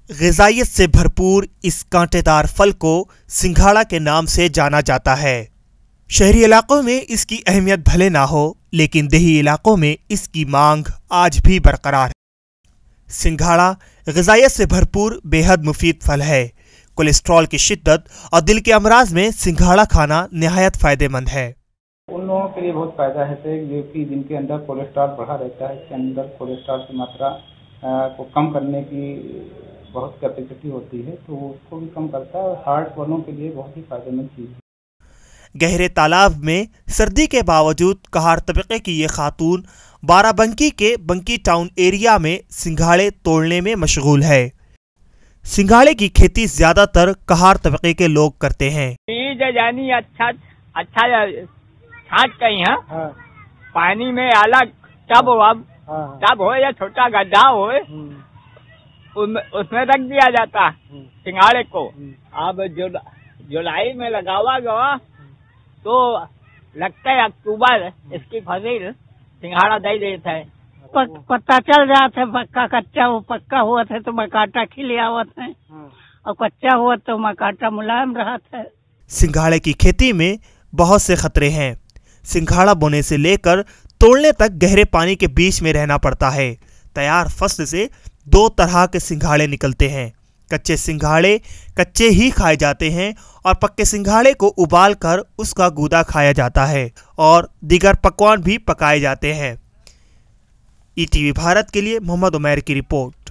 ग़िज़ाइयत से भरपूर इस कांटेदार फल को सिंघाड़ा के नाम से जाना जाता है। शहरी इलाकों में इसकी अहमियत भले ना हो, लेकिन देही इलाकों में इसकी मांग आज भी बरकरार है। सिंघाड़ा ग़िज़ाइयत से भरपूर बेहद मुफीद फल है। कोलेस्ट्रॉल की शिद्दत और दिल के अमराज में सिंघाड़ा खाना निहायत फ़ायदेमंद है। उन लोगों के लिए बहुत फायदा है कि जिनके अंदर कोलेस्ट्रॉल बढ़ा रहता है, इसके अंदर कोलेस्ट्रॉल की मात्रा को कम करने की बहुत कैपेसिटी होती है, तो उसको भी कम करता है और हार्ट वालों के लिए बहुत ही फायदेमंद चीज़ है। गहरे तालाब में सर्दी के बावजूद कहार तबके की ये खातून बाराबंकी के बंकी टाउन एरिया में सिंघाड़े तोड़ने में मशगूल है। सिंघाड़े की खेती ज्यादातर कहार तबके के लोग करते हैं। यानी अच्छा छाट कहीं है, पानी में अलग टब हो या छोटा गड्ढा हो, उसमें रख दिया जाता सिंघाड़े को। अब जुलाई में लगावा गया तो लगता है अक्टूबर इसकी फसल सिंघाड़ा दे देता है। पत्ता चल जाता है, पक्का कच्चा हो, पक्का हुआ था तो मकाटा खिले आवत है और कच्चा हुआ तो मकाटा मुलायम रहा है। सिंघाड़े की खेती में बहुत से खतरे हैं। सिंघाड़ा बोने से लेकर तोड़ने तक गहरे पानी के बीच में रहना पड़ता है। तैयार फसल से दो तरह के सिंघाड़े निकलते हैं। कच्चे सिंघाड़े कच्चे ही खाए जाते हैं और पक्के सिंघाड़े को उबाल कर उसका गूदा खाया जाता है और दीगर पकवान भी पकाए जाते हैं। ईटीवी भारत के लिए मोहम्मद उमैर की रिपोर्ट।